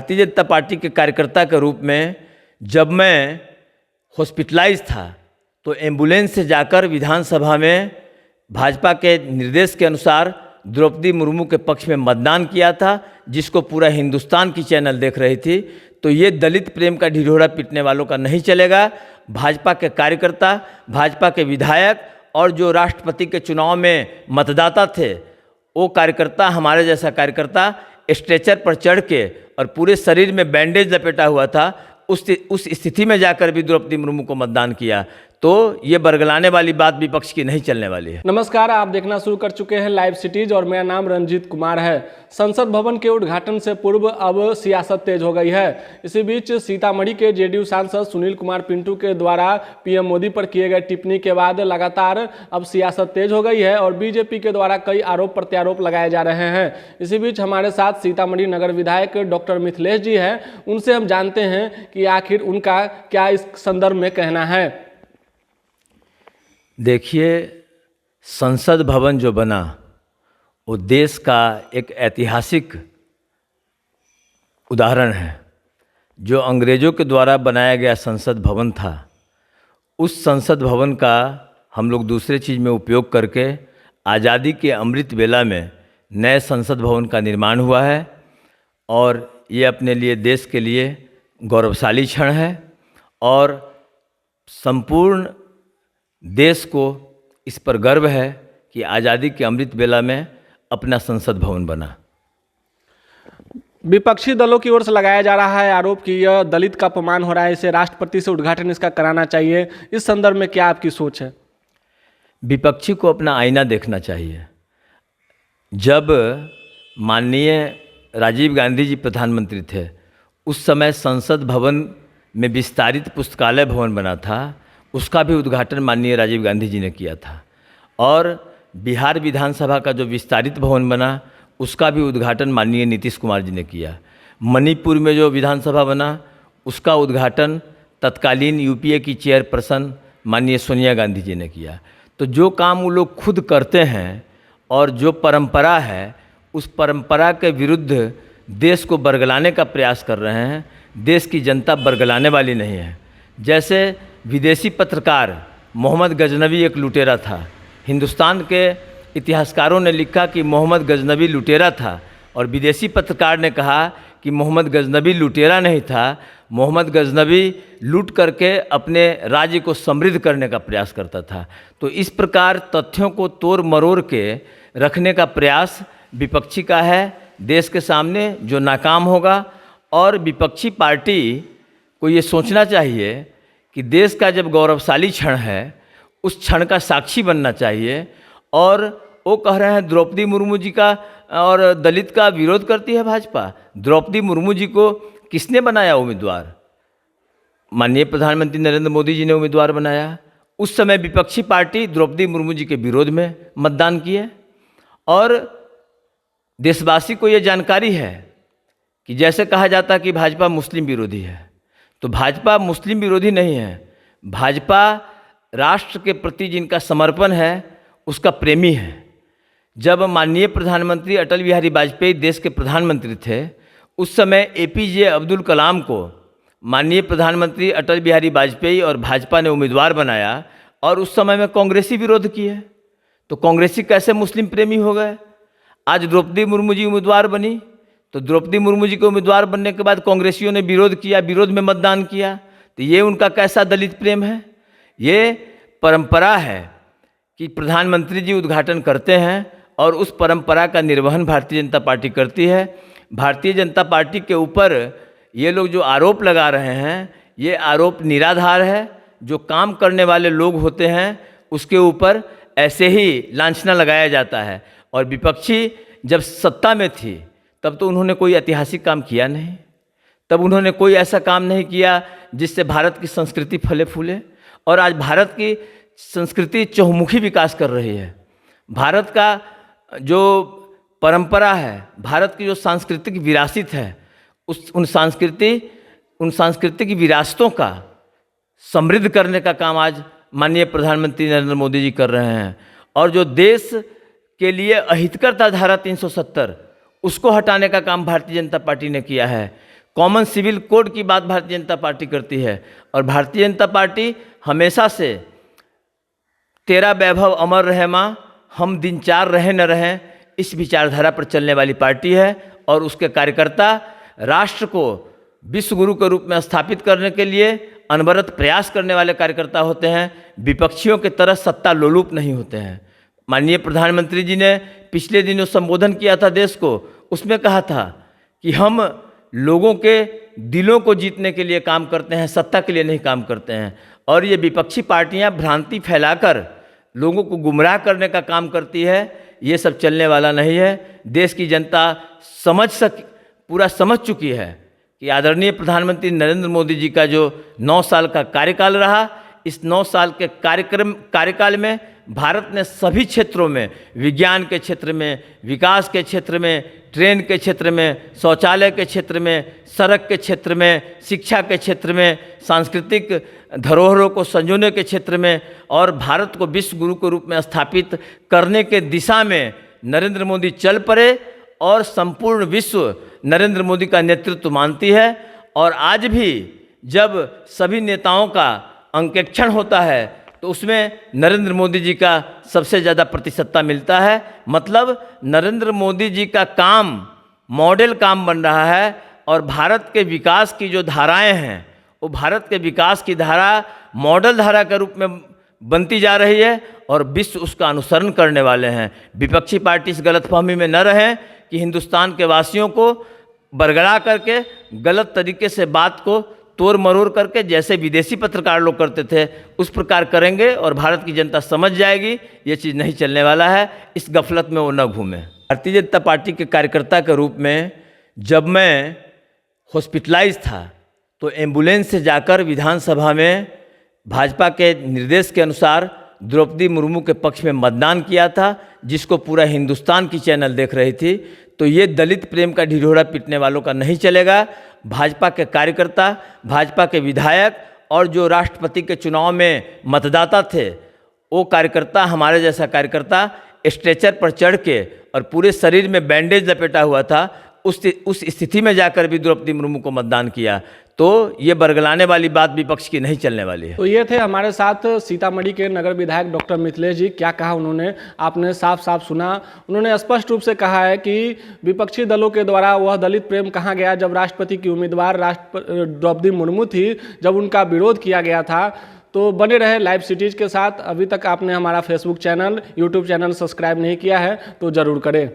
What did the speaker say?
Bharatiya Janata party के कार्यकर्ता के रूप में जब मैं हॉस्पिटलाइज था तो एम्बुलेंस से जाकर विधानसभा में भाजपा के निर्देश के अनुसार द्रौपदी मुर्मू के पक्ष में मतदान किया था, जिसको पूरा हिंदुस्तान की चैनल देख रही थी। तो ये दलित प्रेम का ढिढोरा पीटने वालों का नहीं चलेगा। भाजपा के कार्यकर्ता, भाजपा के विधायक और जो राष्ट्रपति के चुनाव में मतदाता थे, वो कार्यकर्ता, हमारे जैसा कार्यकर्ता स्ट्रेचर पर चढ़ के और पूरे शरीर में बैंडेज लपेटा हुआ था, उस स्थिति में जाकर भी द्रौपदी मुर्मू को मतदान किया। तो ये बरगलाने वाली बात विपक्ष की नहीं चलने वाली है। नमस्कार, आप देखना शुरू कर चुके हैं लाइव सिटीज और मेरा नाम रंजीत कुमार है। संसद भवन के उद्घाटन से पूर्व अब सियासत तेज हो गई है। इसी बीच सीतामढ़ी के जेडीयू सांसद सुनील कुमार पिंटू के द्वारा पीएम मोदी पर किए गए टिप्पणी के बाद लगातार अब सियासत तेज हो गई है और बीजेपी के द्वारा कई आरोप प्रत्यारोप लगाए जा रहे हैं। इसी बीच हमारे साथ सीतामढ़ी नगर विधायक डॉक्टर मिथिलेश जी हैं, उनसे हम जानते हैं कि आखिर उनका क्या इस संदर्भ में कहना है। देखिए, संसद भवन जो बना वो देश का एक ऐतिहासिक उदाहरण है। जो अंग्रेज़ों के द्वारा बनाया गया संसद भवन था, उस संसद भवन का हम लोग दूसरे चीज़ में उपयोग करके आज़ादी के अमृत वेला में नए संसद भवन का निर्माण हुआ है और ये अपने लिए, देश के लिए गौरवशाली क्षण है और संपूर्ण देश को इस पर गर्व है कि आज़ादी के अमृत वेला में अपना संसद भवन बना। विपक्षी दलों की ओर से लगाया जा रहा है आरोप कि यह दलित का अपमान हो रहा है, इसे राष्ट्रपति से उद्घाटन इसका कराना चाहिए। इस संदर्भ में क्या आपकी सोच है? विपक्षी को अपना आईना देखना चाहिए। जब माननीय राजीव गांधी जी प्रधानमंत्री थे, उस समय संसद भवन में विस्तारित पुस्तकालय भवन बना था, उसका भी उद्घाटन माननीय राजीव गांधी जी ने किया था। और बिहार विधानसभा का जो विस्तारित भवन बना, उसका भी उद्घाटन माननीय नीतीश कुमार जी ने किया। मणिपुर में जो विधानसभा बना, उसका उद्घाटन तत्कालीन यूपीए की चेयरपर्सन माननीय सोनिया गांधी जी ने किया। तो जो काम वो लोग खुद करते हैं और जो परंपरा है, उस परंपरा के विरुद्ध देश को बरगलाने का प्रयास कर रहे हैं। देश की जनता बरगलाने वाली नहीं है। जैसे विदेशी पत्रकार मोहम्मद गजनबी एक लुटेरा था। हिंदुस्तान के इतिहासकारों ने लिखा कि मोहम्मद गजनबी लुटेरा था और विदेशी पत्रकार ने कहा कि मोहम्मद गजनबी लुटेरा नहीं था, मोहम्मद गजनबी लूट करके अपने राज्य को समृद्ध करने का प्रयास करता था। तो इस प्रकार तथ्यों को तोड़ मरोड़ के रखने का प्रयास विपक्षी का है देश के सामने, जो नाकाम होगा। और विपक्षी पार्टी को ये सोचना चाहिए कि देश का जब गौरवशाली क्षण है, उस क्षण का साक्षी बनना चाहिए। और वो कह रहे हैं द्रौपदी मुर्मू जी का और दलित का विरोध करती है भाजपा। द्रौपदी मुर्मू जी को किसने बनाया उम्मीदवार? माननीय प्रधानमंत्री नरेंद्र मोदी जी ने उम्मीदवार बनाया। उस समय विपक्षी पार्टी द्रौपदी मुर्मू जी के विरोध में मतदान किए। और देशवासी को ये जानकारी है कि जैसे कहा जाता है कि भाजपा मुस्लिम विरोधी है, तो भाजपा मुस्लिम विरोधी नहीं है। भाजपा राष्ट्र के प्रति जिनका समर्पण है, उसका प्रेमी है। जब माननीय प्रधानमंत्री अटल बिहारी वाजपेयी देश के प्रधानमंत्री थे, उस समय एपीजे अब्दुल कलाम को माननीय प्रधानमंत्री अटल बिहारी वाजपेयी और भाजपा ने उम्मीदवार बनाया और उस समय में कांग्रेसी विरोध किए। तो कांग्रेसी कैसे मुस्लिम प्रेमी हो गए? आज द्रौपदी मुर्मू जी उम्मीदवार बनी, तो द्रौपदी मुर्मू जी के उम्मीदवार बनने के बाद कांग्रेसियों ने विरोध किया, विरोध में मतदान किया। तो ये उनका कैसा दलित प्रेम है? ये परंपरा है कि प्रधानमंत्री जी उद्घाटन करते हैं और उस परंपरा का निर्वहन भारतीय जनता पार्टी करती है। भारतीय जनता पार्टी के ऊपर ये लोग जो आरोप लगा रहे हैं, ये आरोप निराधार है। जो काम करने वाले लोग होते हैं उसके ऊपर ऐसे ही लांछना लगाया जाता है। और विपक्षी जब सत्ता में थी तब तो उन्होंने कोई ऐतिहासिक काम किया नहीं, तब उन्होंने कोई ऐसा काम नहीं किया जिससे भारत की संस्कृति फले फूले। और आज भारत की संस्कृति चहुमुखी विकास कर रही है। भारत का जो परंपरा है, भारत की जो सांस्कृतिक विरासत है, उन सांस्कृतिक विरासतों का समृद्ध करने का काम आज माननीय प्रधानमंत्री नरेंद्र मोदी जी कर रहे हैं। और जो देश के लिए अहितकर था धारा 370, उसको हटाने का काम भारतीय जनता पार्टी ने किया है। कॉमन सिविल कोड की बात भारतीय जनता पार्टी करती है। और भारतीय जनता पार्टी हमेशा से तेरा वैभव अमर रहे माँ, हम दिन चार रहे न रहें, इस विचारधारा पर चलने वाली पार्टी है। और उसके कार्यकर्ता राष्ट्र को विश्व गुरु के रूप में स्थापित करने के लिए अनवरत प्रयास करने वाले कार्यकर्ता होते हैं। विपक्षियों की तरह सत्ता लोलुप नहीं होते हैं। माननीय प्रधानमंत्री जी ने पिछले दिनों संबोधन किया था देश को, उसमें कहा था कि हम लोगों के दिलों को जीतने के लिए काम करते हैं, सत्ता के लिए नहीं काम करते हैं। और ये विपक्षी पार्टियां भ्रांति फैलाकर लोगों को गुमराह करने का काम करती है, ये सब चलने वाला नहीं है। देश की जनता पूरा समझ चुकी है कि आदरणीय प्रधानमंत्री नरेंद्र मोदी जी का जो 9 साल का कार्यकाल रहा, इस 9 साल के कार्यकाल में भारत ने सभी क्षेत्रों में, विज्ञान के क्षेत्र में, विकास के क्षेत्र में, ट्रेन के क्षेत्र में, शौचालय के क्षेत्र में, सड़क के क्षेत्र में, शिक्षा के क्षेत्र में, सांस्कृतिक धरोहरों को संजोने के क्षेत्र में और भारत को विश्व गुरु के रूप में स्थापित करने के दिशा में नरेंद्र मोदी चल पड़े। और संपूर्ण विश्व नरेंद्र मोदी का नेतृत्व मानती है। और आज भी जब सभी नेताओं का अंकेक्षण होता है तो उसमें नरेंद्र मोदी जी का सबसे ज़्यादा प्रतिशतता मिलता है। मतलब नरेंद्र मोदी जी का काम मॉडल काम बन रहा है। और भारत के विकास की जो धाराएं हैं वो भारत के विकास की धारा मॉडल धारा के रूप में बनती जा रही है और विश्व उसका अनुसरण करने वाले हैं। विपक्षी पार्टी इस गलतफहमी में न रहें कि हिंदुस्तान के वासियों को बरगला करके गलत तरीके से बात को तोड़ मरोड़ करके जैसे विदेशी पत्रकार लोग करते थे उस प्रकार करेंगे और भारत की जनता समझ जाएगी ये चीज़ नहीं चलने वाला है। इस गफलत में वो न घूमे। भारतीय जनता पार्टी के कार्यकर्ता के रूप में जब मैं हॉस्पिटलाइज था तो एम्बुलेंस से जाकर विधानसभा में भाजपा के निर्देश के अनुसार द्रौपदी मुर्मू के पक्ष में मतदान किया था, जिसको पूरा हिंदुस्तान की चैनल देख रही थी। तो ये दलित प्रेम का ढिढोरा पीटने वालों का नहीं चलेगा। भाजपा के कार्यकर्ता, भाजपा के विधायक और जो राष्ट्रपति के चुनाव में मतदाता थे, वो कार्यकर्ता, हमारे जैसा कार्यकर्ता स्ट्रेचर पर चढ़ के और पूरे शरीर में बैंडेज लपेटा हुआ था, उस स्थिति में जाकर भी द्रौपदी मुर्मू को मतदान किया। तो ये बरगलाने वाली बात विपक्ष की नहीं चलने वाली है। तो ये थे हमारे साथ सीतामढ़ी के नगर विधायक डॉक्टर मिथिलेश जी। क्या कहा उन्होंने, आपने साफ साफ सुना। उन्होंने स्पष्ट रूप से कहा है कि विपक्षी दलों के द्वारा वह दलित प्रेम कहाँ गया जब राष्ट्रपति की उम्मीदवार द्रौपदी मुर्मू थी, जब उनका विरोध किया गया था। तो बने रहे लाइव सिटीज के साथ। अभी तक आपने हमारा Facebook channel, YouTube channel subscribe नहीं किया है तो ज़रूर करें।